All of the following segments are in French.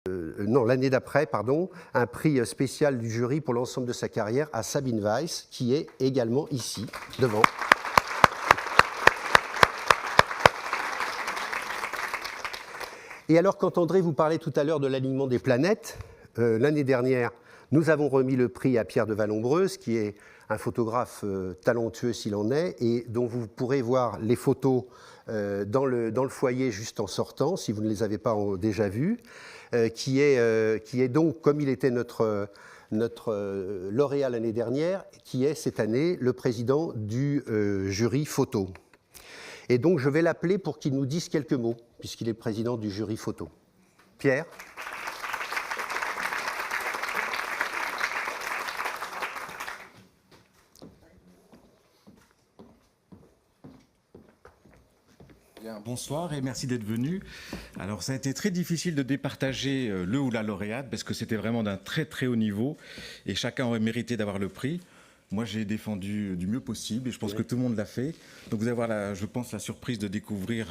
non, l'année d'après, pardon, un prix spécial du jury pour l'ensemble de sa carrière à Sabine Weiss, qui est également ici, devant. Et alors, quand André vous parlait tout à l'heure de l'alignement des planètes, l'année dernière, nous avons remis le prix à Pierre de Vallombreuse, qui est un photographe talentueux s'il en est, et dont vous pourrez voir les photos dans le foyer juste en sortant, si vous ne les avez pas déjà vues, qui est donc, comme il était notre lauréat l'année dernière, qui est cette année le président du jury photo. Et donc, je vais l'appeler pour qu'il nous dise quelques mots, puisqu'il est président du jury photo. Pierre ? Bien, bonsoir et merci d'être venu. Alors, ça a été très difficile de départager le ou la lauréate, parce que c'était vraiment d'un très très haut niveau, et chacun aurait mérité d'avoir le prix. Moi, j'ai défendu du mieux possible et je pense que tout le monde l'a fait. Donc, vous allez avoir, je pense, la surprise de découvrir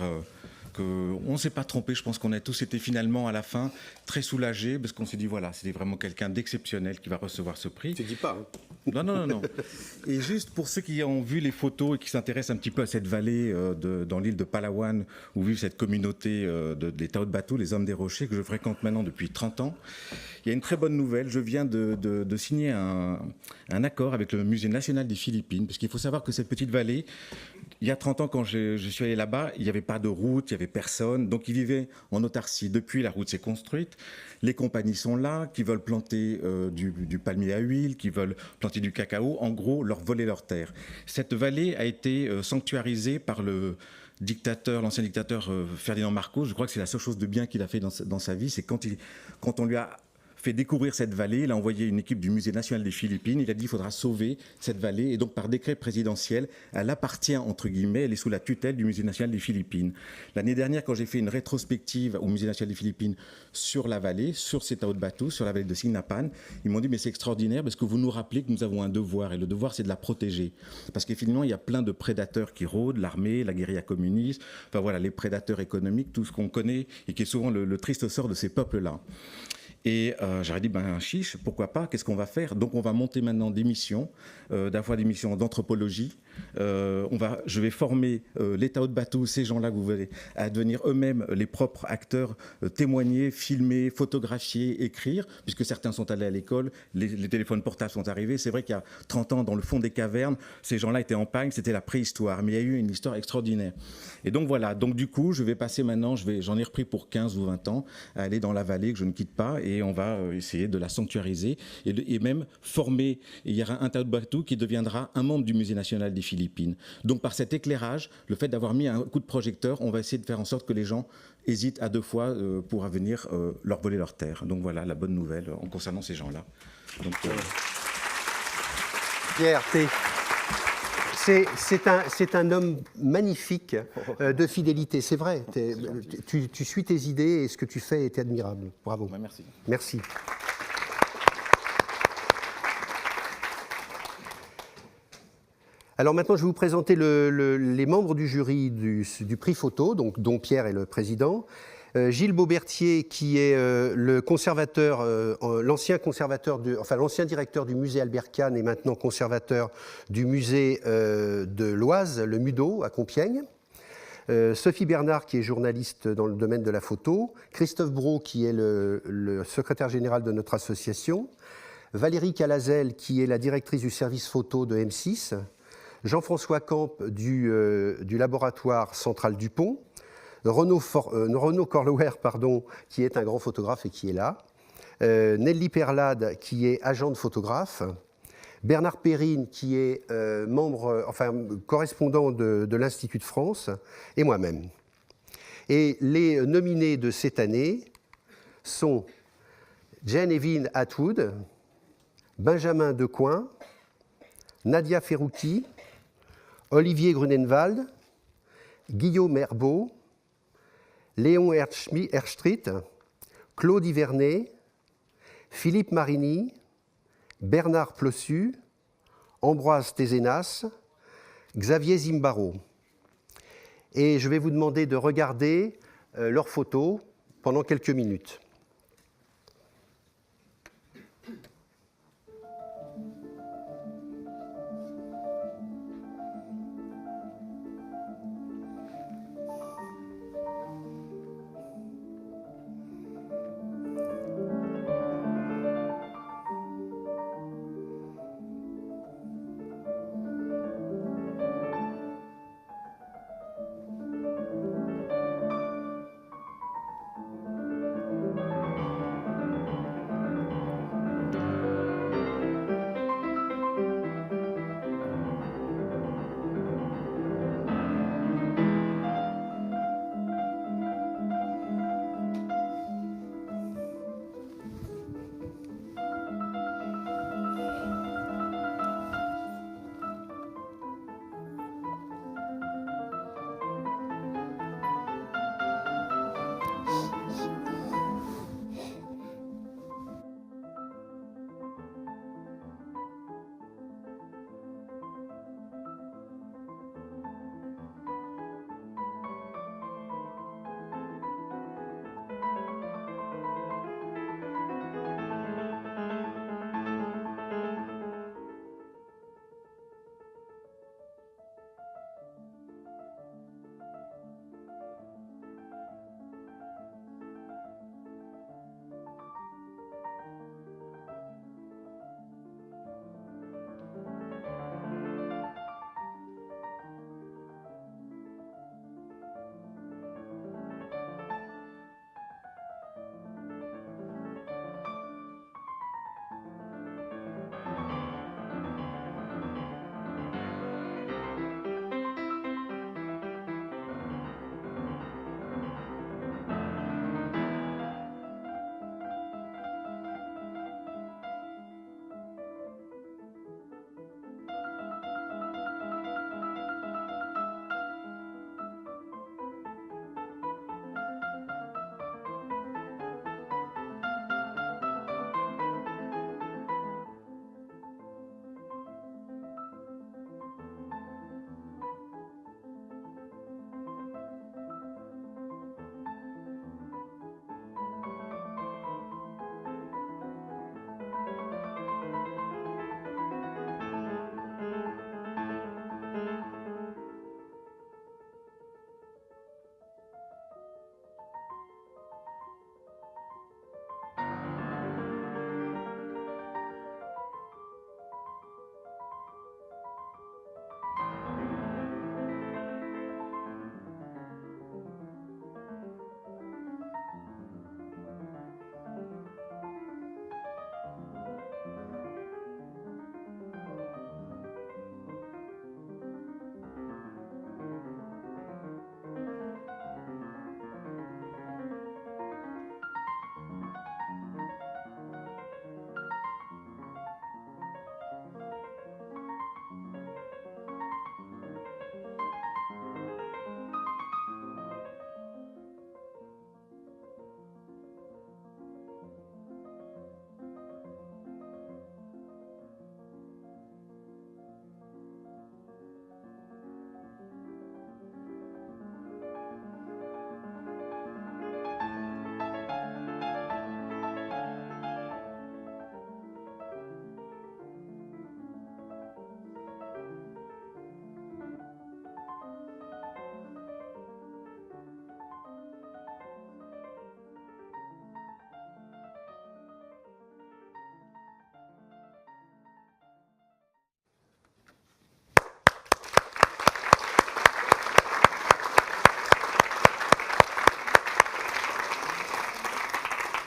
qu'on ne s'est pas trompé. Je pense qu'on a tous été finalement, à la fin, très soulagés parce qu'on s'est dit, voilà, c'était vraiment quelqu'un d'exceptionnel qui va recevoir ce prix. Tu ne dis pas, hein. Non, non, non, non. Et juste pour ceux qui ont vu les photos et qui s'intéressent un petit peu à cette vallée dans l'île de Palawan, où vit cette communauté des Tao de Batu, les hommes des rochers, que je fréquente maintenant depuis 30 ans, il y a une très bonne nouvelle. Je viens de signer un accord avec le Musée national des Philippines, parce qu'il faut savoir que cette petite vallée, il y a 30 ans, quand je suis allé là-bas, il n'y avait pas de route, il n'y avait personne. Donc, ils vivaient en autarcie. Depuis, la route s'est construite. Les compagnies sont là, qui veulent planter du palmier à huile, qui veulent planter du cacao. En gros, leur voler leur terre. Cette vallée a été sanctuarisée par l'ancien dictateur Ferdinand Marcos. Je crois que c'est la seule chose de bien qu'il a fait dans sa vie. C'est quand on lui a fait découvrir cette vallée, il a envoyé une équipe du Musée national des Philippines, il a dit qu'il faudra sauver cette vallée, et donc par décret présidentiel, elle appartient, entre guillemets, elle est sous la tutelle du Musée national des Philippines. L'année dernière, quand j'ai fait une rétrospective au Musée national des Philippines sur la vallée, sur ces Tao de Batu, sur la vallée de Singnapan, ils m'ont dit, mais c'est extraordinaire parce que vous nous rappelez que nous avons un devoir, et le devoir c'est de la protéger. Parce qu'effectivement, il y a plein de prédateurs qui rôdent, l'armée, la guérilla communiste, enfin voilà, les prédateurs économiques, tout ce qu'on connaît, et qui est souvent le triste sort de ces peuples-là. Et j'aurais dit, ben chiche, pourquoi pas, qu'est-ce qu'on va faire? Donc on va monter maintenant des missions, d'avoir des missions d'anthropologie. Je vais former les Tao de Batu, ces gens-là que vous voyez, à devenir eux-mêmes les propres acteurs, témoigner, filmer, photographier, écrire, puisque certains sont allés à l'école, les téléphones portables sont arrivés. C'est vrai qu'il y a 30 ans, dans le fond des cavernes, ces gens-là étaient en pagne, c'était la préhistoire, mais il y a eu une histoire extraordinaire. Et donc voilà, donc du coup, je vais passer maintenant, j'en ai repris pour 15 ou 20 ans, à aller dans la vallée que je ne quitte pas, et on va essayer de la sanctuariser et même former. Et il y aura un Tao de Batu qui deviendra un membre du Musée national des Philippines. Donc par cet éclairage, le fait d'avoir mis un coup de projecteur, on va essayer de faire en sorte que les gens hésitent à deux fois pour venir leur voler leur terre. Donc voilà la bonne nouvelle en concernant ces gens-là. Donc, Pierre, c'est un homme magnifique de fidélité, c'est vrai. Tu suis tes idées et ce que tu fais est admirable. Bravo. Ouais, merci. Merci. Alors maintenant, je vais vous présenter les membres du jury du prix photo, donc, dont Pierre est le président. Gilles Beaubertier, qui est l'ancien directeur du musée Albert Kahn et maintenant conservateur du musée de l'Oise, le MUDO, à Compiègne. Sophie Bernard, qui est journaliste dans le domaine de la photo. Christophe Brault, qui est le secrétaire général de notre association. Valérie Calazel, qui est la directrice du service photo de M6. Jean-François Camp du laboratoire central Dupont. Renaud Corlouer, qui est un grand photographe et qui est là. Nelly Perlade, qui est agent de photographe. Bernard Perrine, qui est correspondant de l'Institut de France, et moi-même. Et les nominés de cette année sont Jane Evin Atwood, Benjamin Decoing, Nadia Ferrouki, Olivier Grunenwald, Guillaume Herbeau, Léon Erstrit, Claude Ivernet, Philippe Marini, Bernard Plossu, Ambroise Tézénas, Xavier Zimbaro. Et je vais vous demander de regarder leurs photos pendant quelques minutes.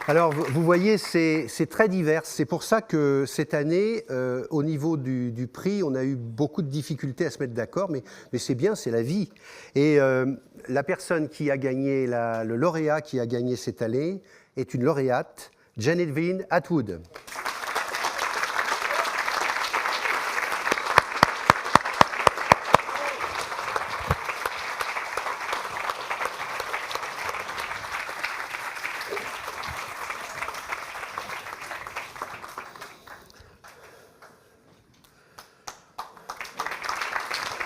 Alors, vous voyez, c'est très divers. C'est pour ça que cette année, au niveau du prix, on a eu beaucoup de difficultés à se mettre d'accord, mais c'est bien, c'est la vie. Et la personne qui a gagné, le lauréat qui a gagné cette année, est une lauréate, Genevieve Atwood.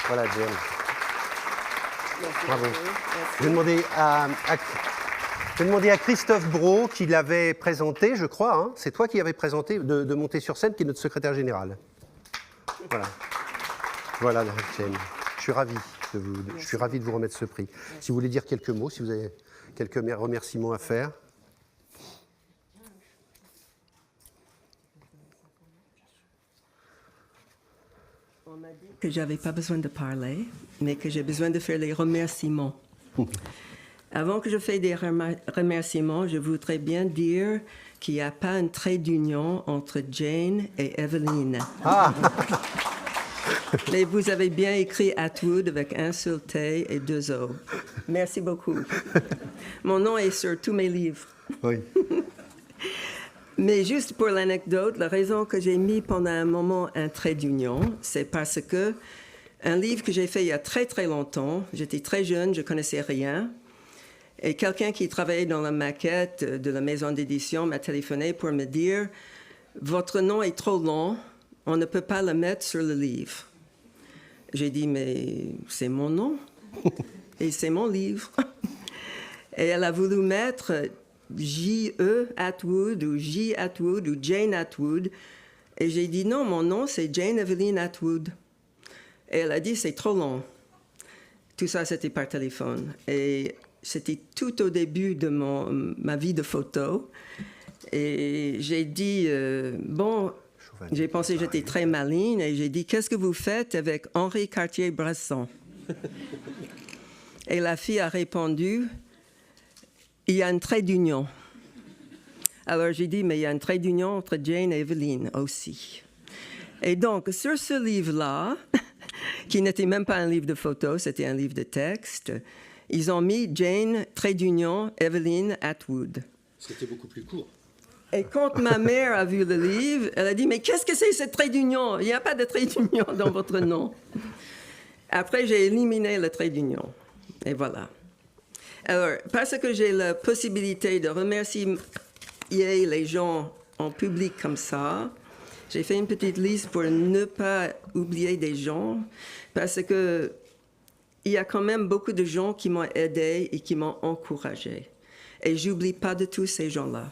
Voilà, Jen. Bravo. Je vais demander à Christophe Brault, qui l'avait présenté, je crois, hein, c'est toi qui l'avais présenté, de monter sur scène, qui est notre secrétaire général. Voilà. Voilà, Jen. Je suis ravi de vous remettre ce prix. Si vous voulez dire quelques mots, si vous avez quelques remerciements à faire. On m'a dit que je n'avais pas besoin de parler, mais que j'ai besoin de faire les remerciements. Avant que je fasse des remerciements, je voudrais bien dire qu'il n'y a pas un trait d'union entre Jane et Evelyn. Ah. Mais vous avez bien écrit Atwood avec un seul T et deux O. Merci beaucoup. Mon nom est sur tous mes livres. Oui. Mais juste pour l'anecdote, la raison que j'ai mis pendant un moment un trait d'union, c'est parce que un livre que j'ai fait il y a très très longtemps, j'étais très jeune, je connaissais rien, et quelqu'un qui travaillait dans la maquette de la maison d'édition m'a téléphoné pour me dire « Votre nom est trop long, on ne peut pas le mettre sur le livre. » J'ai dit « Mais c'est mon nom et c'est mon livre. » Et elle a voulu mettre J.E. Atwood ou J. Atwood ou Jane Atwood. Et j'ai dit non, mon nom c'est Jane Evelyn Atwood. Et elle a dit c'est trop long. Tout ça c'était par téléphone. Et c'était tout au début de ma vie de photo. Et j'ai dit, bon, j'ai pensé que j'étais très maligne et j'ai dit qu'est-ce que vous faites avec Henri Cartier-Bresson? Et la fille a répondu, il y a un trait d'union. Alors j'ai dit, mais il y a un trait d'union entre Jane et Evelyn aussi. Et donc, sur ce livre-là, qui n'était même pas un livre de photos, c'était un livre de texte, ils ont mis Jane, trait d'union, Evelyn Atwood. C'était beaucoup plus court. Et quand ma mère a vu le livre, elle a dit, mais qu'est-ce que c'est ce trait d'union? Il n'y a pas de trait d'union dans votre nom. Après, j'ai éliminé le trait d'union. Et voilà. Alors, parce que j'ai la possibilité de remercier les gens en public comme ça, j'ai fait une petite liste pour ne pas oublier des gens, parce que il y a quand même beaucoup de gens qui m'ont aidé et qui m'ont encouragé. Et j'oublie pas de tous ces gens-là.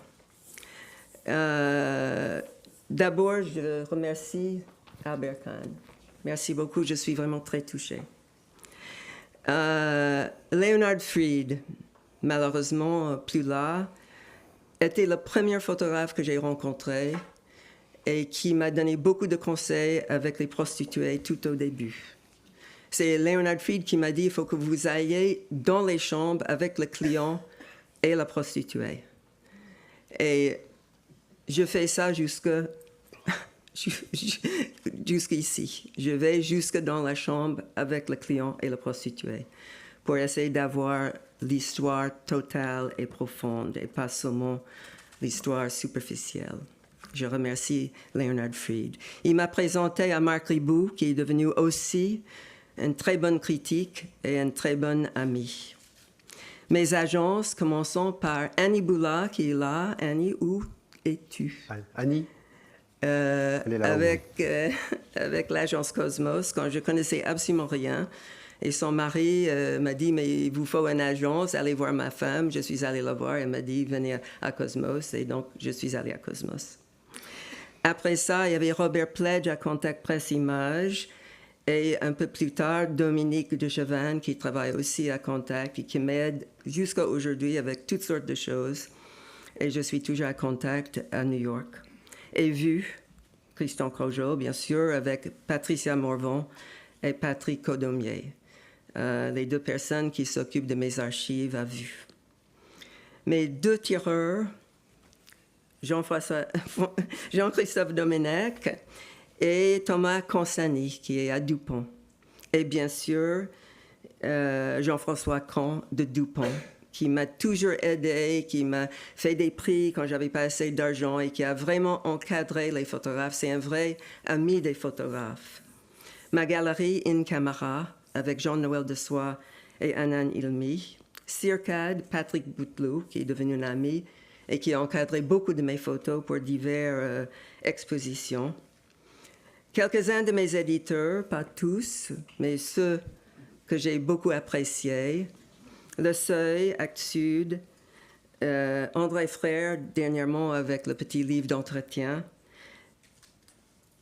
D'abord, je remercie Albert Kahn. Merci beaucoup, je suis vraiment très touchée. Leonard Fried, malheureusement plus là, était le premier photographe que j'ai rencontré et qui m'a donné beaucoup de conseils avec les prostituées tout au début. C'est Leonard Fried qui m'a dit, il faut que vous ayez dans les chambres avec le client et la prostituée. Et je fais ça jusqu'ici. Je vais jusque dans la chambre avec le client et la prostituée pour essayer d'avoir l'histoire totale et profonde et pas seulement l'histoire superficielle. Je remercie Leonard Fried. Il m'a présenté à Marc Ribot, qui est devenu aussi une très bonne critique et un très bon ami. Mes agences, commençons par Annie Boula, qui est là. Annie, où es-tu? Annie avec l'agence Cosmos, quand je connaissais absolument rien. Et son mari m'a dit, mais il vous faut une agence, allez voir ma femme. Je suis allée la voir, elle m'a dit, venez à Cosmos. Et donc, je suis allée à Cosmos. Après ça, il y avait Robert Pledge à Contact Presse Images. Et un peu plus tard, Dominique de Chavannes, qui travaille aussi à Contact et qui m'aide jusqu'à aujourd'hui avec toutes sortes de choses. Et je suis toujours à Contact à New York. Et Vue, Christian Crogeau, bien sûr, avec Patricia Morvan et Patrick Codomier, les deux personnes qui s'occupent de mes archives à Vue. Mes deux tireurs, Jean-Christophe Domenech et Thomas Consani, qui est à Dupont. Et bien sûr, Jean-François Camp de Dupont, qui m'a toujours aidé, qui m'a fait des prix quand j'avais pas assez d'argent et qui a vraiment encadré les photographes. C'est un vrai ami des photographes. Ma galerie In Camera, avec Jean-Noël Dessois et Anan Ilmi. Circade, Patrick Bouteloup, qui est devenu un ami et qui a encadré beaucoup de mes photos pour diverses expositions. Quelques-uns de mes éditeurs, pas tous, mais ceux que j'ai beaucoup appréciés. Le Seuil, Actes Sud, André Frère, dernièrement avec le petit livre d'entretien.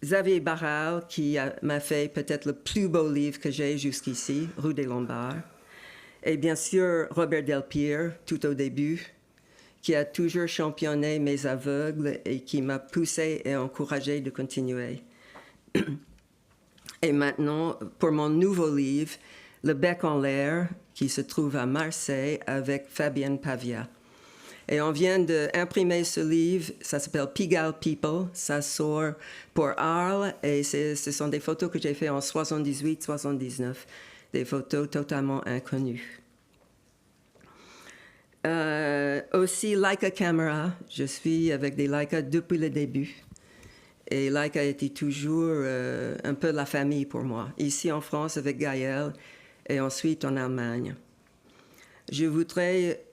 Xavier Barral, qui m'a fait peut-être le plus beau livre que j'ai jusqu'ici, Rue des Lombards. Et bien sûr, Robert Delpire, tout au début, qui a toujours championné mes aveugles et qui m'a poussé et encouragé de continuer. Et maintenant, pour mon nouveau livre, Le Bec en l'air, qui se trouve à Marseille avec Fabienne Pavia. Et on vient d'imprimer ce livre, ça s'appelle Pigalle People, ça sort pour Arles et ce sont des photos que j'ai faites en 78-79, des photos totalement inconnues. Aussi Leica Camera, je suis avec des Leica depuis le début. Et Leica a été toujours un peu la famille pour moi, ici en France avec Gaël et ensuite en Allemagne. Je voudrais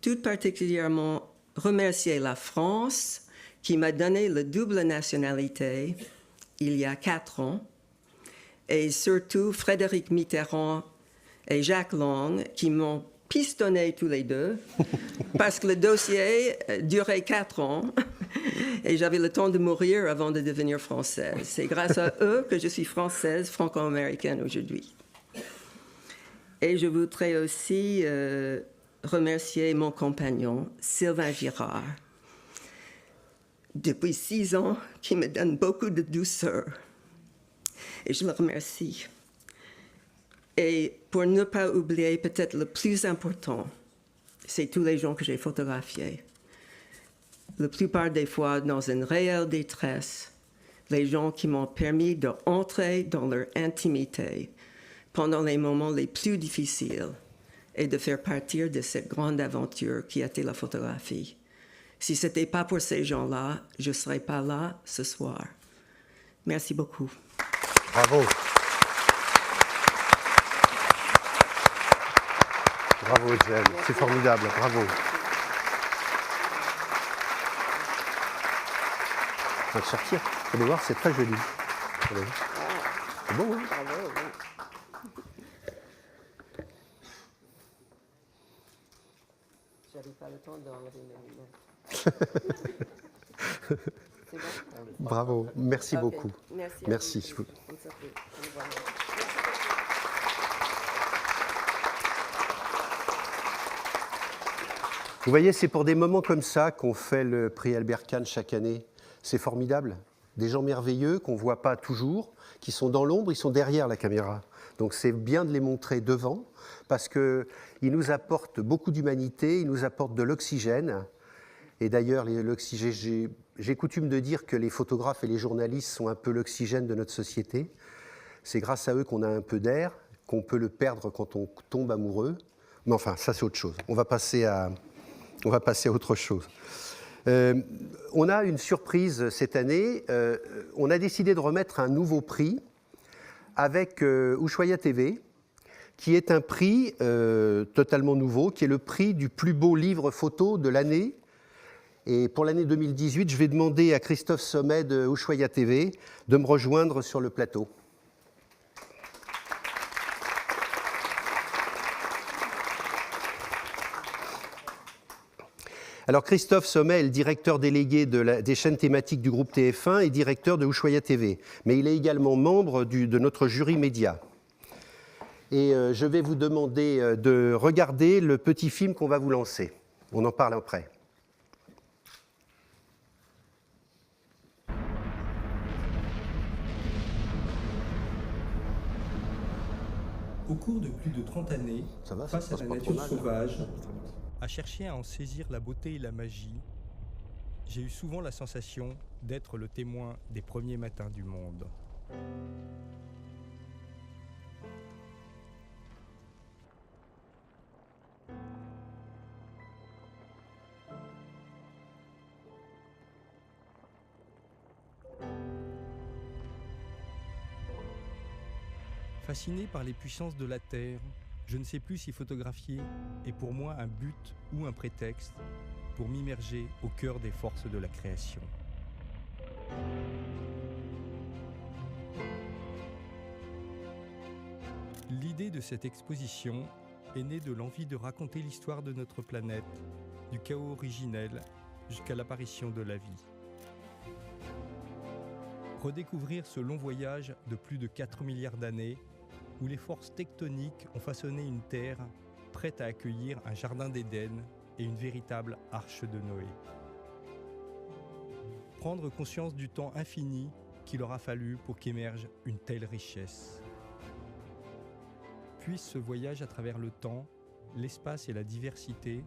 tout particulièrement remercier la France qui m'a donné la double nationalité il y a 4 ans et surtout Frédéric Mitterrand et Jacques Lang qui m'ont pistonné tous les deux parce que le dossier durait 4 ans et j'avais le temps de mourir avant de devenir française. C'est grâce à eux que je suis française, franco-américaine aujourd'hui. Et je voudrais aussi remercier mon compagnon, Sylvain Girard, depuis 6 ans, qui me donne beaucoup de douceur. Et je le remercie. Et pour ne pas oublier, peut-être le plus important, c'est tous les gens que j'ai photographiés. La plupart des fois, dans une réelle détresse, les gens qui m'ont permis d'entrer dans leur intimité pendant les moments les plus difficiles et de faire partir de cette grande aventure qui a été la photographie. Si ce n'était pas pour ces gens-là, je ne serais pas là ce soir. Merci beaucoup. Bravo. Bravo, Jen. C'est formidable. Bravo. On va le sortir. Vous allez voir, c'est très joli. C'est beau, hein? Bravo, oui. J'avais pas le temps d'enlever mes lunettes. C'est bon? Bravo. Merci beaucoup. Merci. Merci. Vous voyez, c'est pour des moments comme ça qu'on fait le prix Albert Kahn chaque année. C'est formidable. Des gens merveilleux qu'on ne voit pas toujours, qui sont dans l'ombre, ils sont derrière la caméra. Donc c'est bien de les montrer devant, parce qu'ils nous apportent beaucoup d'humanité, ils nous apportent de l'oxygène. Et d'ailleurs, l'oxygène, j'ai coutume de dire que les photographes et les journalistes sont un peu l'oxygène de notre société. C'est grâce à eux qu'on a un peu d'air, qu'on peut le perdre quand on tombe amoureux. Mais enfin, ça c'est autre chose. On va passer à autre chose. On a une surprise cette année. On a décidé de remettre un nouveau prix avec Ushuaïa TV, qui est un prix totalement nouveau, qui est le prix du plus beau livre photo de l'année. Et pour l'année 2018, je vais demander à Christophe Sommet de Ushuaïa TV de me rejoindre sur le plateau. Alors Christophe Sommet est le directeur délégué des chaînes thématiques du groupe TF1 et directeur de Ushuaïa TV. Mais il est également membre de notre jury média. Et je vais vous demander de regarder le petit film qu'on va vous lancer. On en parle après. Au cours de plus de 30 années, face à la nature sauvage, à chercher à en saisir la beauté et la magie, j'ai eu souvent la sensation d'être le témoin des premiers matins du monde. Fasciné par les puissances de la Terre, je ne sais plus si photographier est pour moi un but ou un prétexte pour m'immerger au cœur des forces de la création. L'idée de cette exposition est née de l'envie de raconter l'histoire de notre planète, du chaos originel jusqu'à l'apparition de la vie. Redécouvrir ce long voyage de plus de 4 milliards d'années où les forces tectoniques ont façonné une Terre prête à accueillir un jardin d'Éden et une véritable arche de Noé. Prendre conscience du temps infini qu'il aura fallu pour qu'émerge une telle richesse. Puisse ce voyage à travers le temps, l'espace et la diversité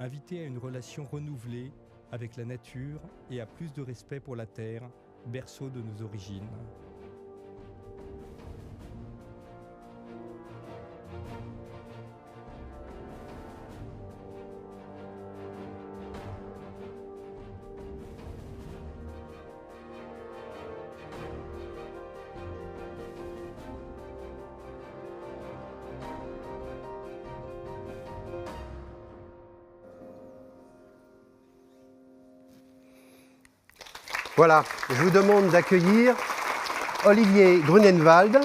inviter à une relation renouvelée avec la nature et à plus de respect pour la Terre, berceau de nos origines. Voilà, je vous demande d'accueillir Olivier Grunenwald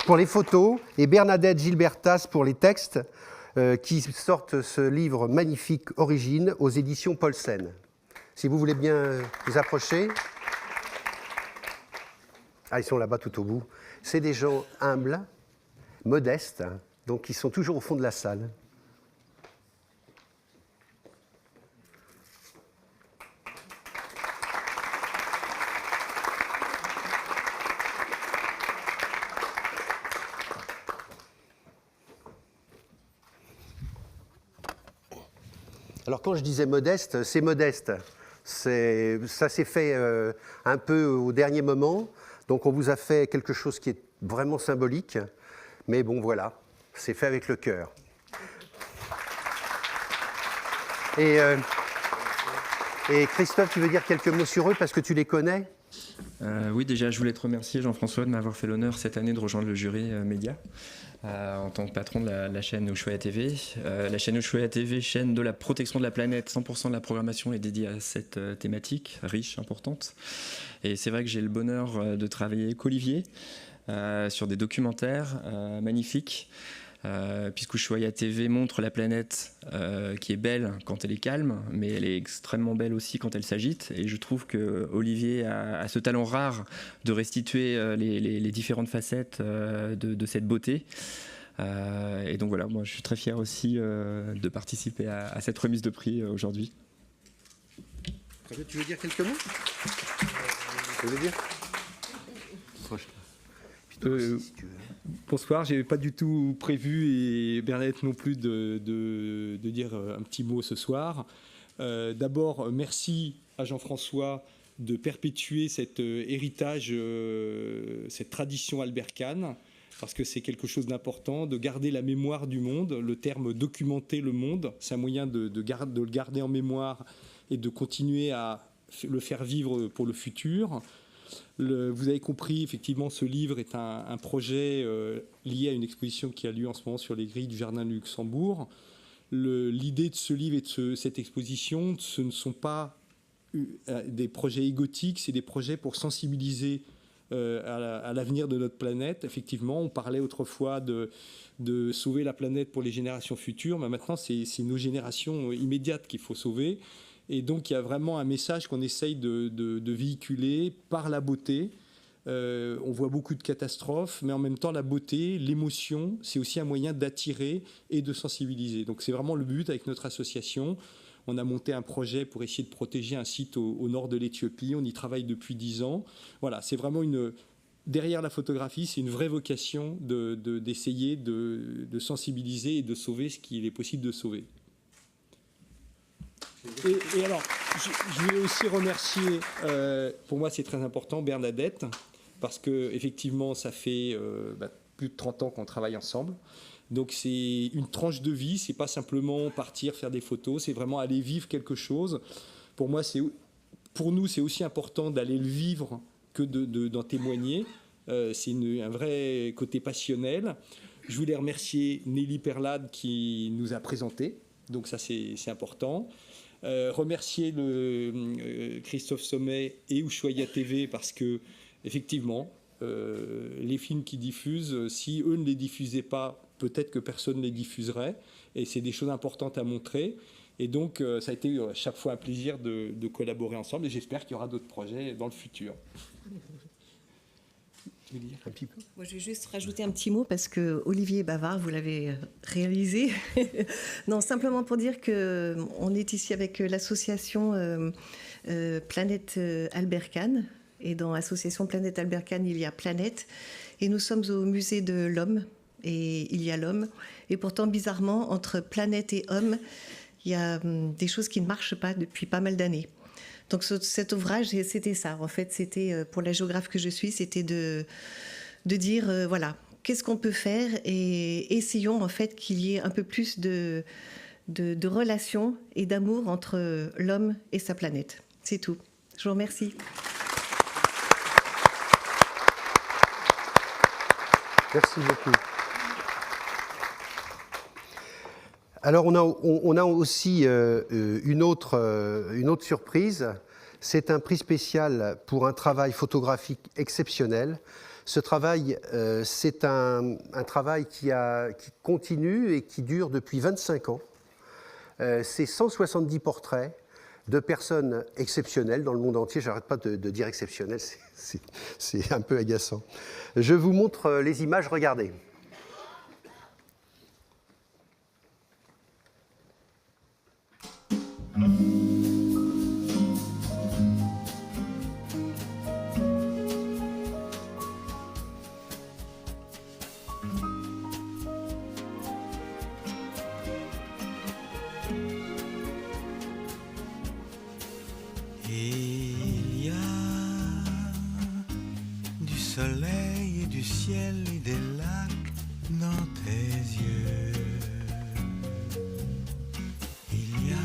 pour les photos et Bernadette Gilbertas pour les textes qui sortent ce livre magnifique Origine aux éditions Paulsen. Si vous voulez bien vous approcher. Ah, ils sont là-bas tout au bout. C'est des gens humbles, modestes, donc ils sont toujours au fond de la salle. Alors quand je disais modeste, c'est modeste. Ça s'est fait un peu au dernier moment. Donc on vous a fait quelque chose qui est vraiment symbolique. Mais bon, voilà, c'est fait avec le cœur. Et Christophe, tu veux dire quelques mots sur eux parce que tu les connais ? Oui, déjà, je voulais te remercier, Jean-François, de m'avoir fait l'honneur cette année de rejoindre le jury Média en tant que patron de la chaîne Ushuaïa TV. La chaîne Ushuaïa TV, chaîne de la protection de la planète, 100% de la programmation est dédiée à cette thématique riche, importante. Et c'est vrai que j'ai le bonheur de travailler avec Olivier sur des documentaires magnifiques. Puisque Ushuaïa TV montre la planète qui est belle quand elle est calme, mais elle est extrêmement belle aussi quand elle s'agite. Et je trouve que Olivier a ce talent rare de restituer les différentes facettes de cette beauté. Et donc voilà, moi je suis très fier aussi de participer à cette remise de prix aujourd'hui. Tu veux dire quelques mots ? Tu veux dire ? Bonsoir, je n'avais pas du tout prévu, et Bernadette non plus, de dire un petit mot ce soir. D'abord, merci à Jean-François de perpétuer cet héritage, cette tradition albercane, parce que c'est quelque chose d'important, de garder la mémoire du monde. Le terme « documenter le monde », c'est un moyen de le garder en mémoire et de continuer à le faire vivre pour le futur. Vous avez compris, effectivement, ce livre est un projet lié à une exposition qui a lieu en ce moment sur les grilles du Jardin de Luxembourg. L'idée de ce livre et de cette exposition, ce ne sont pas des projets égotiques, c'est des projets pour sensibiliser à l'avenir de notre planète. Effectivement, on parlait autrefois de sauver la planète pour les générations futures, mais maintenant, c'est nos générations immédiates qu'il faut sauver. Et donc, il y a vraiment un message qu'on essaye de véhiculer par la beauté. On voit beaucoup de catastrophes, mais en même temps, la beauté, l'émotion, c'est aussi un moyen d'attirer et de sensibiliser. Donc, c'est vraiment le but avec notre association. On a monté un projet pour essayer de protéger un site au nord de l'Éthiopie. On y travaille depuis 10 ans. Voilà, c'est vraiment derrière la photographie, c'est une vraie vocation d'essayer de sensibiliser et de sauver ce qu'il est possible de sauver. Et alors, je voulais aussi remercier, pour moi c'est très important, Bernadette, parce qu'effectivement ça fait plus de 30 ans qu'on travaille ensemble. Donc c'est une tranche de vie, c'est pas simplement partir faire des photos, c'est vraiment aller vivre quelque chose. Pour nous c'est aussi important d'aller le vivre que d'en témoigner. C'est un vrai côté passionnel. Je voulais remercier Nelly Perlade qui nous a présenté, donc ça c'est important. Remercier Christophe Sommet et Ushuaïa TV parce que effectivement les films qu'ils diffusent, si eux ne les diffusaient pas, peut-être que personne ne les diffuserait, et c'est des choses importantes à montrer. Et donc ça a été chaque fois un plaisir de collaborer ensemble, et j'espère qu'il y aura d'autres projets dans le futur. Un petit peu. Moi, je vais juste rajouter un petit mot parce que Olivier Bavard, vous l'avez réalisé. Non, simplement pour dire que on est ici avec l'association Planète Albert Kahn, et dans l'association Planète Albert Kahn, il y a Planète, et nous sommes au musée de l'homme, et il y a l'homme, et pourtant bizarrement entre planète et homme, il y a des choses qui ne marchent pas depuis pas mal d'années. Donc cet ouvrage, c'était ça. En fait, c'était pour la géographe que je suis, c'était de dire voilà, qu'est-ce qu'on peut faire, et essayons en fait qu'il y ait un peu plus de relations et d'amour entre l'homme et sa planète. C'est tout. Je vous remercie. Merci beaucoup. Alors on a aussi une autre surprise. C'est un prix spécial pour un travail photographique exceptionnel. Ce travail, c'est un travail qui continue et qui dure depuis 25 ans. C'est 170 portraits de personnes exceptionnelles dans le monde entier. J'arrête pas de dire exceptionnel, c'est un peu agaçant. Je vous montre les images, regardez. Il y a du soleil et du ciel et des lacs dans tes yeux. Il y a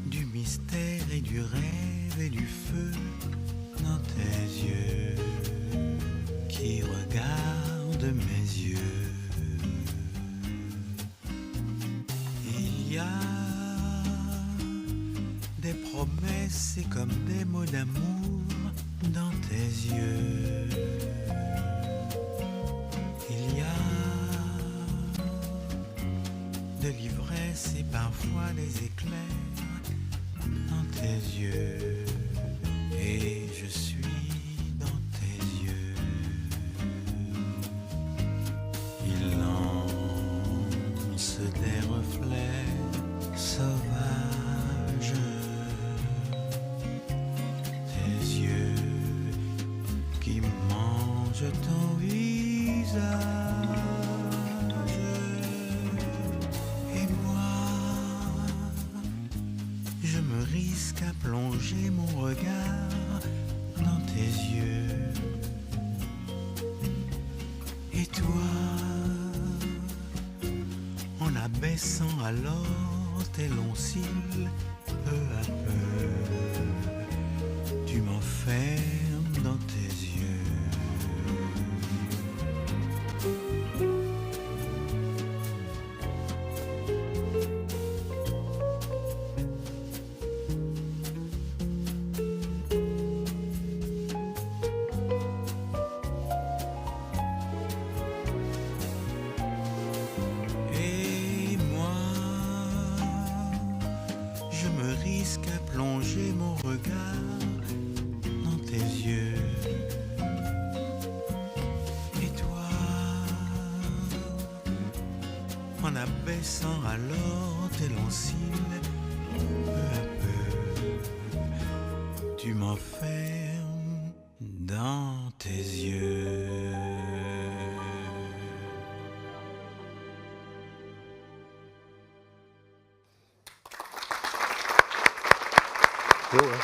du mystère et du rêve et du feu dans tes yeux qui regardent mes yeux. Il y a des promesses et comme des mots d'amour dans tes yeux. Il y a de l'ivresse et parfois des éclairs dans tes yeux. Et je suis dans tes yeux. Il lance des reflets sauvages. Ton visage et moi, je me risque à plonger mon regard dans tes yeux. Et toi, en abaissant alors tes longs cils, peu à peu, tu m'enfermes dans tes yeux. Abaissant alors tes longs cils, peu à peu, tu m'enfermes dans tes yeux. Non, hein.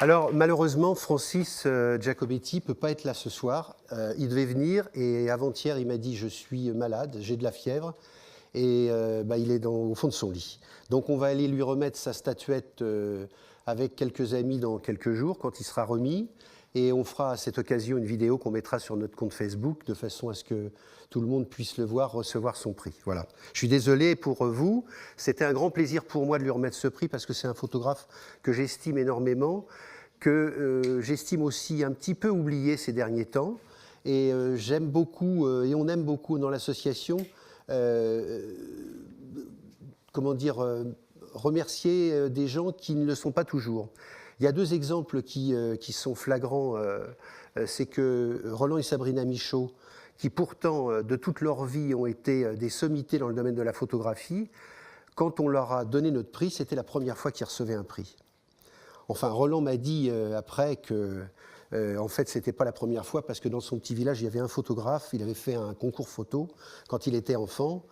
Alors, malheureusement, Francis Giacobetti ne peut pas être là ce soir. Il devait venir et avant-hier, il m'a dit « Je suis malade, j'ai de la fièvre » et il est au fond de son lit. Donc, on va aller lui remettre sa statuette avec quelques amis dans quelques jours, quand il sera remis. Et on fera à cette occasion une vidéo qu'on mettra sur notre compte Facebook, de façon à ce que tout le monde puisse le voir, recevoir son prix. Voilà. Je suis désolé pour vous. C'était un grand plaisir pour moi de lui remettre ce prix, parce que c'est un photographe que j'estime énormément, que j'estime aussi un petit peu oublié ces derniers temps. Et j'aime beaucoup, et on aime beaucoup dans l'association, remercier des gens qui ne le sont pas toujours. Il y a deux exemples qui sont flagrants. C'est que Roland et Sabrina Michaud, qui pourtant, de toute leur vie, ont été des sommités dans le domaine de la photographie, quand on leur a donné notre prix, c'était la première fois qu'ils recevaient un prix. Enfin, Roland m'a dit après que, en fait, ce n'était pas la première fois, parce que dans son petit village, il y avait un photographe, il avait fait un concours photo quand il était enfant,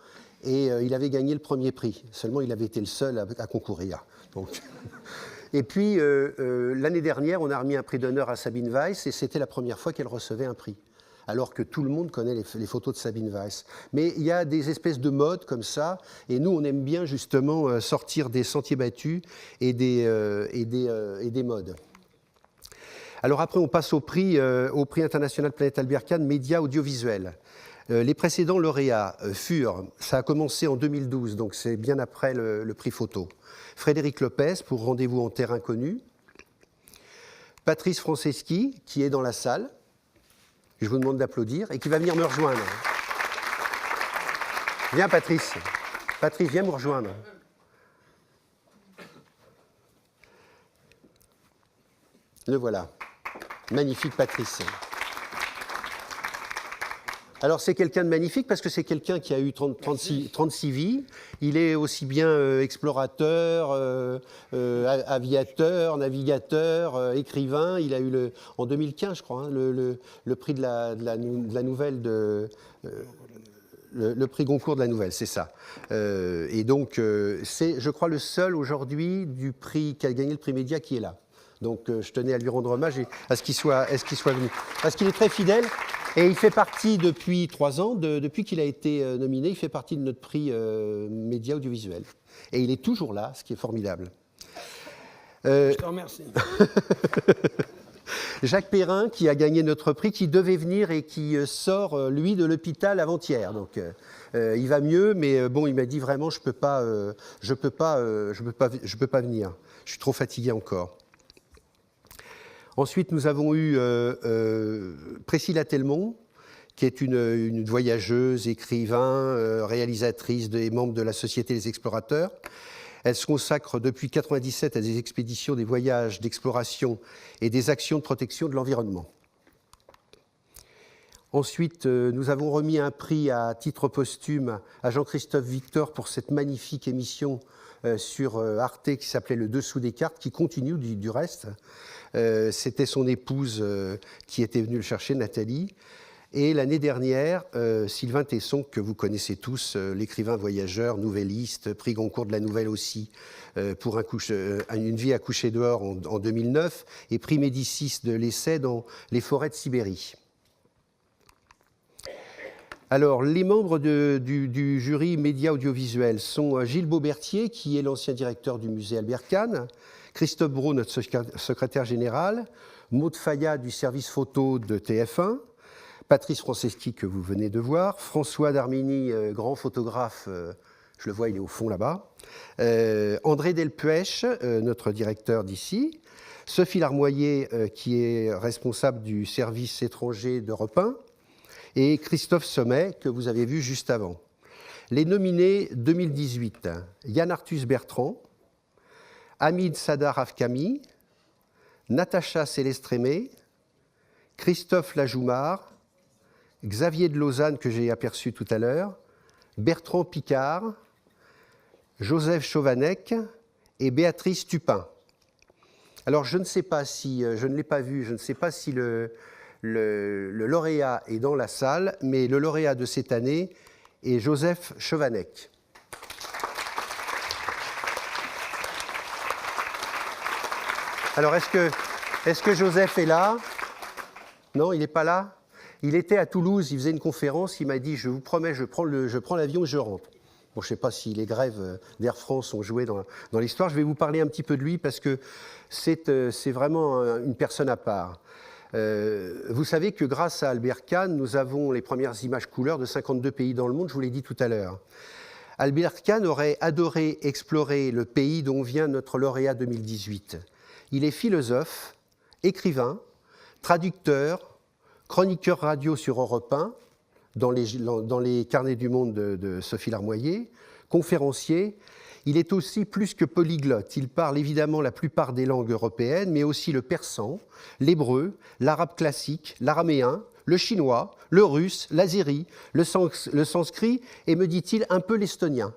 et il avait gagné le premier prix. Seulement, il avait été le seul à concourir. Donc... Et puis, l'année dernière, on a remis un prix d'honneur à Sabine Weiss, et c'était la première fois qu'elle recevait un prix, alors que tout le monde connaît les photos de Sabine Weiss. Mais il y a des espèces de modes comme ça, et nous, on aime bien justement sortir des sentiers battus et des modes. Alors après, on passe au prix international Planète Albert Kahn, médias audiovisuels. Les précédents lauréats furent, ça a commencé en 2012, donc c'est bien après le prix photo, Frédéric Lopez pour Rendez-vous en terre inconnue, Patrice Franceschi, qui est dans la salle, je vous demande d'applaudir, et qui va venir me rejoindre. Viens Patrice. Patrice, viens me rejoindre. Le voilà. Magnifique Patrice. Alors c'est quelqu'un de magnifique parce que c'est quelqu'un qui a eu 36 vies. Il est aussi bien explorateur, aviateur, navigateur, écrivain. Il a eu en 2015, je crois, le prix de la nouvelle le prix Goncourt de la nouvelle, c'est ça. Et donc c'est, je crois, le seul aujourd'hui qui a gagné le prix Média qui est là. Donc je tenais à lui rendre hommage et à ce qu'il soit venu. Parce qu'il est très fidèle et il fait partie depuis 3 ans, depuis qu'il a été nominé, il fait partie de notre prix Média audiovisuel. Et il est toujours là, ce qui est formidable. Je te remercie. Jacques Perrin, qui a gagné notre prix, qui devait venir et qui sort, lui, de l'hôpital avant-hier. Donc il va mieux, mais bon, il m'a dit vraiment, je peux pas venir. Je suis trop fatigué encore. Ensuite, nous avons eu Priscilla Telmont, qui est une voyageuse, écrivain, réalisatrice et membre de la Société des Explorateurs. Elle se consacre depuis 1997 à des expéditions, des voyages d'exploration et des actions de protection de l'environnement. Ensuite, nous avons remis un prix à titre posthume à Jean-Christophe Victor pour cette magnifique émission sur Arte qui s'appelait Le Dessous des cartes, qui continue du reste. C'était son épouse qui était venue le chercher, Nathalie. Et l'année dernière, Sylvain Tesson, que vous connaissez tous, l'écrivain voyageur, nouvelliste, prix Goncourt de la nouvelle aussi, pour Une vie à coucher dehors en 2009, et prix Médicis de l'essai dans Les forêts de Sibérie. Alors, les membres du jury médias audiovisuels sont Gilles Beaubertier, qui est l'ancien directeur du musée Albert Kahn, Christophe Brault, notre secrétaire général, Maud Fayat du service photo de TF1, Patrice Franceschi, que vous venez de voir, François Darmini, grand photographe, je le vois, il est au fond là-bas, André Delpuech, notre directeur d'ici, Sophie Larmoyer, qui est responsable du service étranger d'Europe 1, et Christophe Sommet, que vous avez vu juste avant. Les nominés 2018, Yann Arthus Bertrand, Hamid Sadar Afkami, Natacha Célestrémé, Christophe Lajoumard, Xavier de Lausanne, que j'ai aperçu tout à l'heure, Bertrand Picard, Joseph Chauvanec et Béatrice Tupin. Alors, je ne sais pas si, je ne l'ai pas vu, je ne sais pas si le lauréat est dans la salle, mais le lauréat de cette année est Joseph Chauvanec. Alors, est-ce que Joseph est là? Non, il n'est pas là? Il était à Toulouse, il faisait une conférence, il m'a dit « Je vous promets, je prends l'avion et je rentre ». Bon, je ne sais pas si les grèves d'Air France ont joué dans l'histoire. Je vais vous parler un petit peu de lui parce que c'est vraiment une personne à part. Vous savez que grâce à Albert Kahn, nous avons les premières images couleurs de 52 pays dans le monde, je vous l'ai dit tout à l'heure. Albert Kahn aurait adoré explorer le pays dont vient notre lauréat 2018. Il est philosophe, écrivain, traducteur, chroniqueur radio sur Europe 1, dans les carnets du monde de Sophie Larmoyer, conférencier. Il est aussi plus que polyglotte. Il parle évidemment la plupart des langues européennes, mais aussi le persan, l'hébreu, l'arabe classique, l'araméen, le chinois, le russe, l'azéri, le sanskrit et, me dit-il, un peu l'estonien.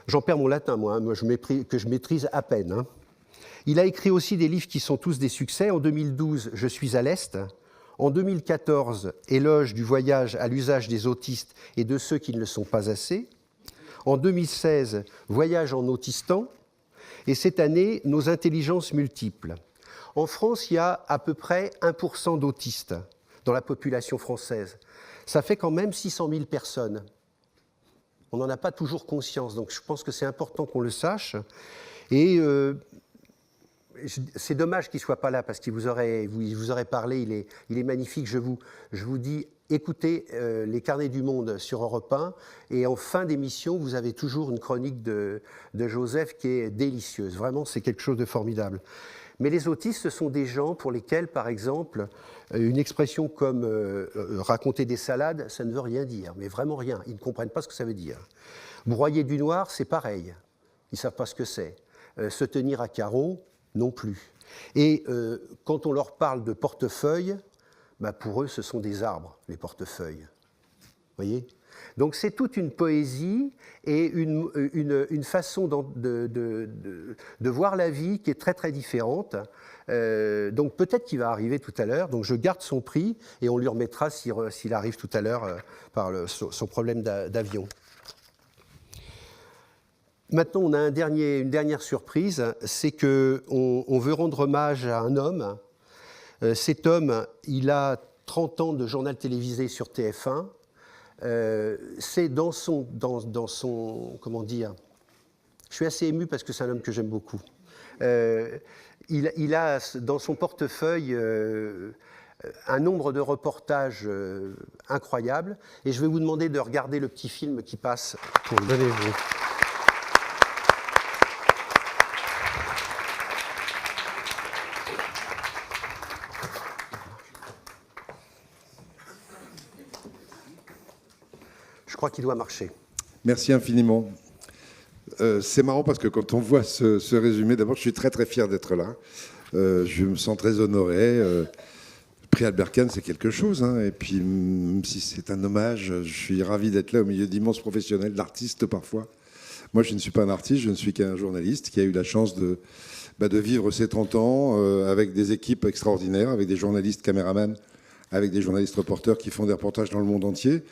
J'en perds mon latin, moi, que je maîtrise à peine. Hein. Il a écrit aussi des livres qui sont tous des succès. En 2012, Je suis à l'Est. En 2014, Éloge du voyage à l'usage des autistes et de ceux qui ne le sont pas assez. En 2016, Voyage en Autistan. Et cette année, Nos intelligences multiples. En France, il y a à peu près 1% d'autistes dans la population française. Ça fait quand même 600 000 personnes. On n'en a pas toujours conscience, donc je pense que c'est important qu'on le sache. Et c'est dommage qu'il ne soit pas là, parce qu'il vous aurait parlé, il est magnifique. Je vous dis, écoutez les carnets du monde sur Europe 1, et en fin d'émission, vous avez toujours une chronique de Joseph qui est délicieuse. Vraiment, c'est quelque chose de formidable. Mais les autistes, ce sont des gens pour lesquels, par exemple, une expression comme raconter des salades, ça ne veut rien dire, mais vraiment rien. Ils ne comprennent pas ce que ça veut dire. Broyer du noir, c'est pareil. Ils ne savent pas ce que c'est. Se tenir à carreau, non plus. Et quand on leur parle de portefeuille, bah pour eux, ce sont des arbres, les portefeuilles. Vous voyez ? Donc c'est toute une poésie et une façon de voir la vie qui est très très différente. Donc peut-être qu'il va arriver tout à l'heure. Donc je garde son prix et on lui remettra s'il arrive tout à l'heure par son problème d'avion. Maintenant, on a une dernière surprise, c'est qu'on veut rendre hommage à un homme. Cet homme, il a 30 ans de journal télévisé sur TF1. C'est dans son comment dire, je suis assez ému parce que c'est un homme que j'aime beaucoup. Il a dans son portefeuille un nombre de reportages incroyables, et je vais vous demander de regarder le petit film qui passe pour le donner-vous. Je crois qu'il doit marcher. Merci infiniment. C'est marrant parce que quand on voit ce résumé, d'abord je suis très très fier d'être là. Je me sens très honoré. Le prix Albert Kahn, c'est quelque chose. Hein. Et puis, même si c'est un hommage, je suis ravi d'être là au milieu d'immenses professionnels, d'artistes parfois. Moi, je ne suis pas un artiste, je ne suis qu'un journaliste qui a eu la chance de vivre ses 30 ans avec des équipes extraordinaires, avec des journalistes caméramans, avec des journalistes reporters qui font des reportages dans le monde entier.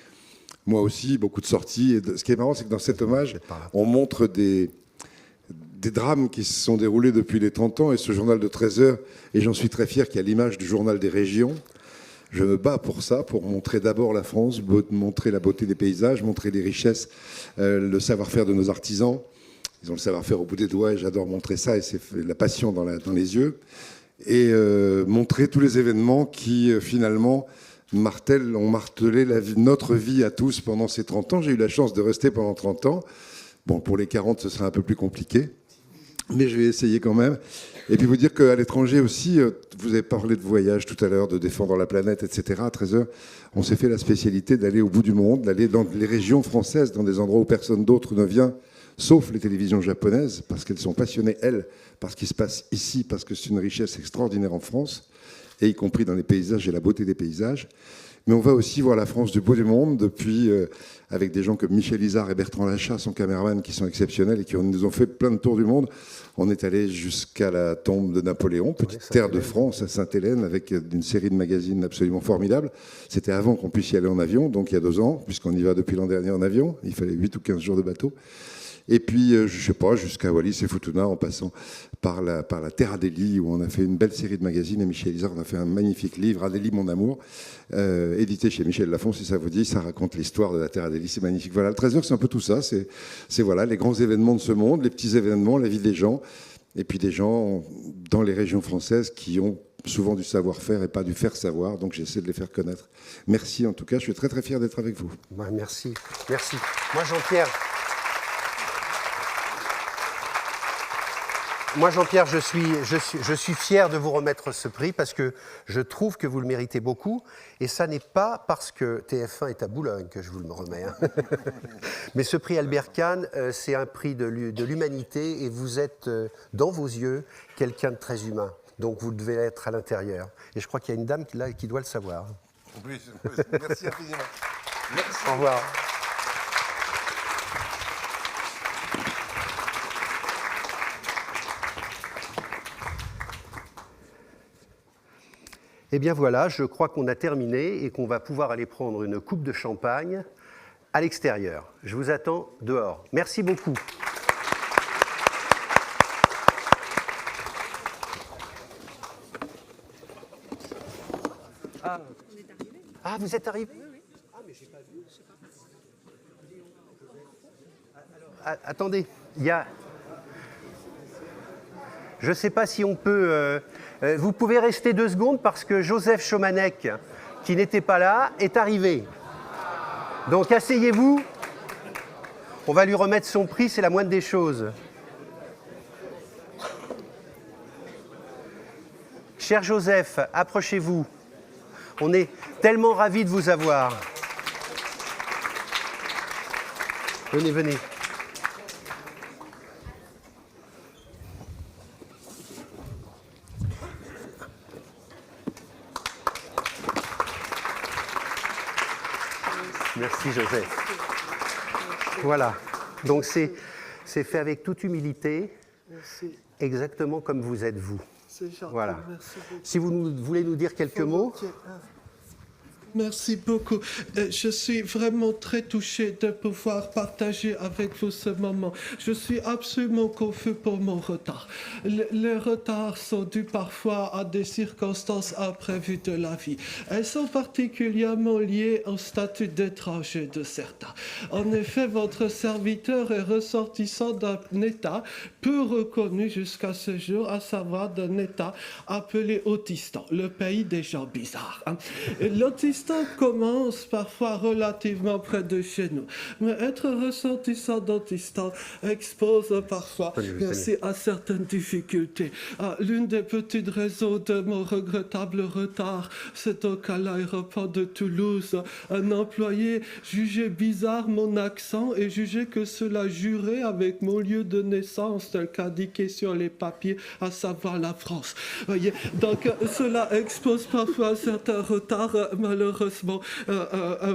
Moi aussi, beaucoup de sorties. Et ce qui est marrant, c'est que dans cet hommage, on montre des drames qui se sont déroulés depuis les 30 ans. Et ce journal de 13 heures, et j'en suis très fier, qui a l'image du journal des régions. Je me bats pour ça, pour montrer d'abord la France, montrer la beauté des paysages, montrer les richesses, le savoir-faire de nos artisans. Ils ont le savoir-faire au bout des doigts et j'adore montrer ça. Et c'est la passion dans les yeux. Et montrer tous les événements qui, finalement, ont martelé notre vie à tous pendant ces 30 ans. J'ai eu la chance de rester pendant 30 ans. Bon, pour les 40, ce sera un peu plus compliqué, mais je vais essayer quand même. Et puis vous dire qu'à l'étranger aussi, vous avez parlé de voyage tout à l'heure, de défendre la planète, etc. À 13h, on s'est fait la spécialité d'aller au bout du monde, d'aller dans les régions françaises, dans des endroits où personne d'autre ne vient, sauf les télévisions japonaises, parce qu'elles sont passionnées, elles, par ce qui se passe ici, parce que c'est une richesse extraordinaire en France, et y compris dans les paysages et la beauté des paysages. Mais on va aussi voir la France du bout du monde, depuis, avec des gens comme Michel Izard et Bertrand Lachat, son caméraman, qui sont exceptionnels et qui nous ont fait plein de tours du monde. On est allé jusqu'à la tombe de Napoléon, petite terre de France, à Sainte-Hélène, avec une série de magazines absolument formidables. C'était avant qu'on puisse y aller en avion, donc il y a 2 ans, puisqu'on y va depuis l'an dernier en avion. Il fallait 8 ou 15 jours de bateau. Et puis, je ne sais pas, jusqu'à Wallis et Futuna, en passant par la terre Adélie, où on a fait une belle série de magazines. Et Michel Izard, on a fait un magnifique livre, Adélie, mon amour, édité chez Michel Lafon, si ça vous dit. Ça raconte l'histoire de la terre Adélie, c'est magnifique. Voilà, le Trésor, c'est un peu tout ça. C'est voilà, les grands événements de ce monde, les petits événements, la vie des gens. Et puis des gens dans les régions françaises qui ont souvent du savoir-faire et pas du faire-savoir. Donc j'essaie de les faire connaître. Merci en tout cas, je suis très très fier d'être avec vous. Ouais, merci, merci. Moi, Jean-Pierre... Moi, Jean-Pierre, je suis fier de vous remettre ce prix parce que je trouve que vous le méritez beaucoup. Et ça n'est pas parce que TF1 est à Boulogne que je vous le remets. Hein. Mais ce prix Albert Kahn, c'est un prix de l'humanité et vous êtes, dans vos yeux, quelqu'un de très humain. Donc vous devez être à l'intérieur. Et je crois qu'il y a une dame qui doit le savoir. Oui, merci infiniment. Merci. Au revoir. Eh bien voilà, je crois qu'on a terminé et qu'on va pouvoir aller prendre une coupe de champagne à l'extérieur. Je vous attends dehors. Merci beaucoup. Ah, vous êtes arrivé? Ah, mais j'ai pas vu. Alors, attendez, il y a... Je ne sais pas si on peut... vous pouvez rester 2 secondes parce que Joseph Chomanek, qui n'était pas là, est arrivé. Donc asseyez-vous. On va lui remettre son prix, c'est la moindre des choses. Cher Joseph, approchez-vous. On est tellement ravis de vous avoir. Venez, venez. Merci Joseph. Voilà. Donc c'est fait avec toute humilité, merci. Exactement comme vous êtes vous. C'est gentil, voilà. Merci beaucoup. Si vous voulez nous dire quelques mots. Merci beaucoup. Je suis vraiment très touché de pouvoir partager avec vous ce moment. Je suis absolument confus pour mon retard. Les retards sont dus parfois à des circonstances imprévues de la vie. Elles sont particulièrement liées au statut d'étranger de certains. En effet, votre serviteur est ressortissant d'un État peu reconnu jusqu'à ce jour, à savoir d'un État appelé Autistan, le pays des gens bizarres. L'Autistan commence parfois relativement près de chez nous, mais être ressortissant d'Autistan expose parfois aussi à certaines difficultés. L'une des petites raisons de mon regrettable retard, c'est donc à l'aéroport de Toulouse, un employé jugeait bizarre mon accent et jugeait que cela jurait avec mon lieu de naissance tel qu'indiqué sur les papiers, à savoir la France. Voyez, donc cela expose parfois à certains retards, malheureusement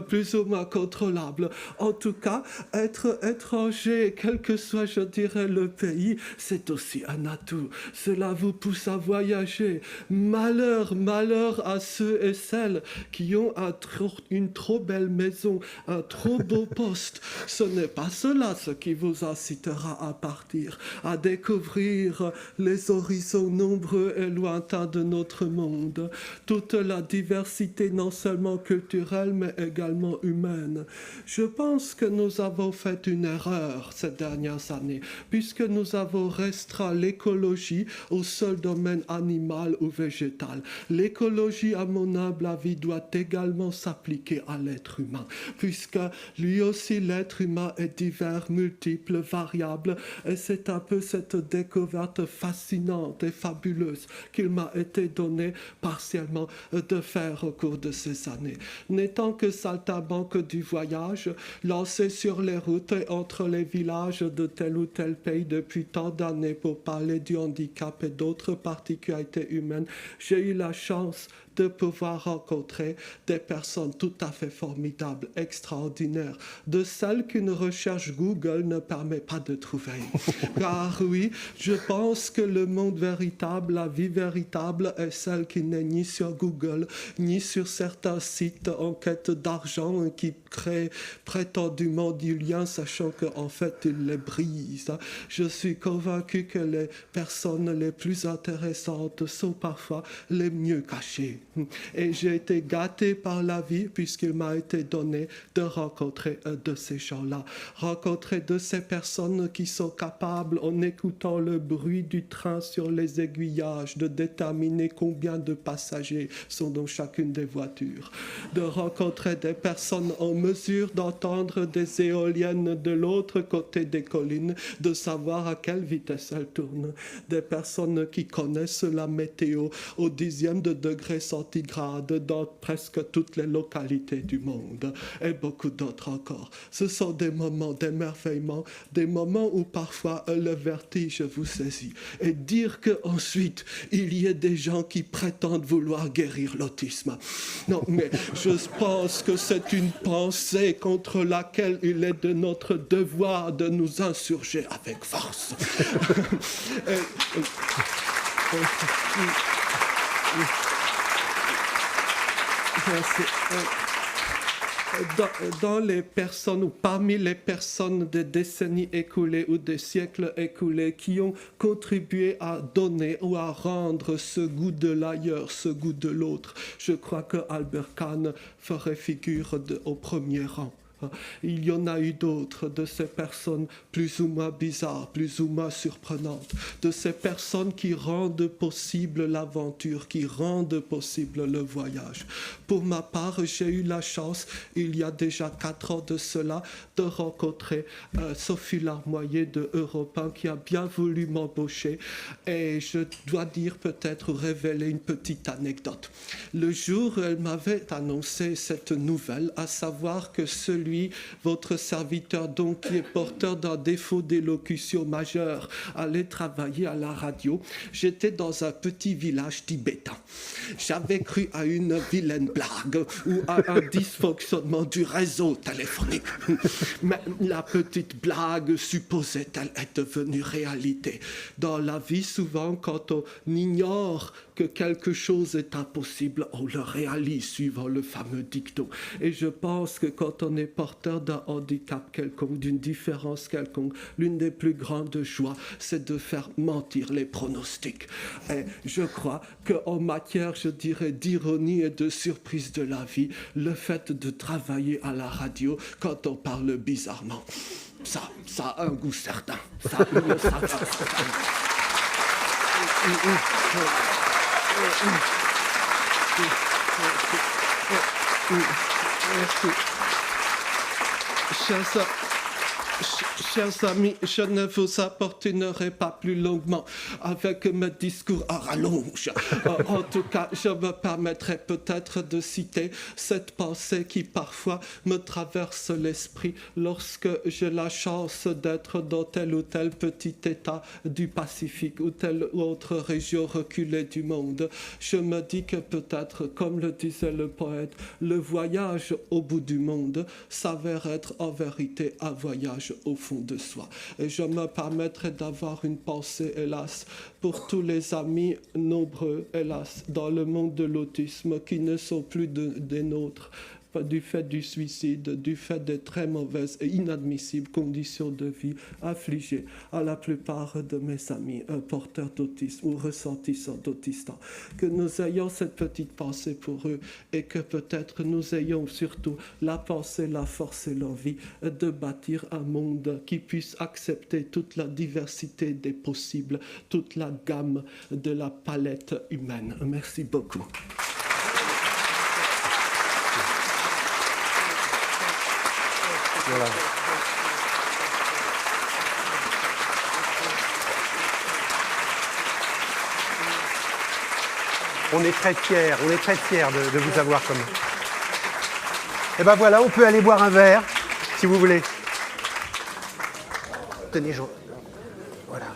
plus ou moins contrôlable. En tout cas, être étranger, quel que soit, je dirais, le pays, c'est aussi un atout. Cela vous pousse à voyager. Malheur à ceux et celles qui ont une trop belle maison, un trop beau poste. Ce n'est pas cela ce qui vous incitera à partir, à découvrir les horizons nombreux et lointains de notre monde. Toute la diversité, non seulement culturelle, mais également humaine. Je pense que nous avons fait une erreur ces dernières années, puisque nous avons restreint l'écologie au seul domaine animal ou végétal. L'écologie, à mon humble avis, doit également s'appliquer à l'être humain, puisque lui aussi, l'être humain est divers, multiple, variable, et c'est un peu cette découverte fascinante et fabuleuse qu'il m'a été donné partiellement de faire au cours de ces années. N'étant que saltimbanque du voyage, lancé sur les routes et entre les villages de tel ou tel pays depuis tant d'années pour parler du handicap et d'autres particularités humaines, j'ai eu la chance de pouvoir rencontrer des personnes tout à fait formidables, extraordinaires, de celles qu'une recherche Google ne permet pas de trouver. Car oui, je pense que le monde véritable, la vie véritable est celle qui n'est ni sur Google, ni sur certains sites en quête d'argent qui créent prétendument du lien, sachant qu'en fait, ils les brisent. Je suis convaincu que les personnes les plus intéressantes sont parfois les mieux cachées. Et j'ai été gâté par la vie puisqu'il m'a été donné de rencontrer de ces gens-là, rencontrer de ces personnes qui sont capables, en écoutant le bruit du train sur les aiguillages, de déterminer combien de passagers sont dans chacune des voitures, de rencontrer des personnes en mesure d'entendre des éoliennes de l'autre côté des collines, de savoir à quelle vitesse elles tournent, des personnes qui connaissent la météo au dixième de degré centigrade dans presque toutes les localités du monde, et beaucoup d'autres encore. Ce sont des moments d'émerveillement, des moments où parfois le vertige vous saisit. Et dire qu'ensuite, il y ait des gens qui prétendent vouloir guérir l'autisme. Non, mais je pense que c'est une pensée contre laquelle il est de notre devoir de nous insurger avec force. Dans les personnes ou parmi les personnes des décennies écoulées ou des siècles écoulés qui ont contribué à donner ou à rendre ce goût de l'ailleurs, ce goût de l'autre, je crois que Albert Kahn ferait figure au premier rang. Il y en a eu d'autres, de ces personnes plus ou moins bizarres, plus ou moins surprenantes, de ces personnes qui rendent possible l'aventure, qui rendent possible le voyage. Pour ma part, j'ai eu la chance, il y a déjà 4 ans de cela, de rencontrer Sophie Larmoyer de Europe 1 qui a bien voulu m'embaucher, et je dois dire peut-être révéler une petite anecdote. Le jour où elle m'avait annoncé cette nouvelle, à savoir que votre serviteur, donc, qui est porteur d'un défaut d'élocution majeur, allait travailler à la radio. J'étais dans un petit village tibétain. J'avais cru à une vilaine blague ou à un dysfonctionnement du réseau téléphonique. Mais la petite blague, supposait-elle, est devenue réalité. Dans la vie, souvent, quand on ignore que quelque chose est impossible, on le réalise suivant le fameux dicton. Et je pense que quand on est porteur d'un handicap quelconque, d'une différence quelconque, l'une des plus grandes joies, c'est de faire mentir les pronostics. Et je crois qu'en matière, je dirais, d'ironie et de surprise de la vie, le fait de travailler à la radio, quand on parle bizarrement, ça a un goût certain. Ça a une saveur certaine. Chers amis, je ne vous importunerai pas plus longuement avec mes discours à rallonge. En tout cas, je me permettrai peut-être de citer cette pensée qui parfois me traverse l'esprit lorsque j'ai la chance d'être dans tel ou tel petit État du Pacifique ou telle ou autre région reculée du monde. Je me dis que peut-être, comme le disait le poète, le voyage au bout du monde s'avère être en vérité un voyage au fond de soi. Et je me permettrai d'avoir une pensée, hélas, pour tous les amis nombreux, hélas, dans le monde de l'autisme qui ne sont plus des nôtres, du fait du suicide, du fait des très mauvaises et inadmissibles conditions de vie affligées à la plupart de mes amis porteurs d'autisme ou ressentissants d'autisme. Que nous ayons cette petite pensée pour eux et que peut-être nous ayons surtout la pensée, la force et l'envie de bâtir un monde qui puisse accepter toute la diversité des possibles, toute la gamme de la palette humaine. Merci beaucoup. Voilà. On est très fiers de vous avoir comme... Et ben voilà, on peut aller boire un verre, si vous voulez. Tenez, Jean. Voilà.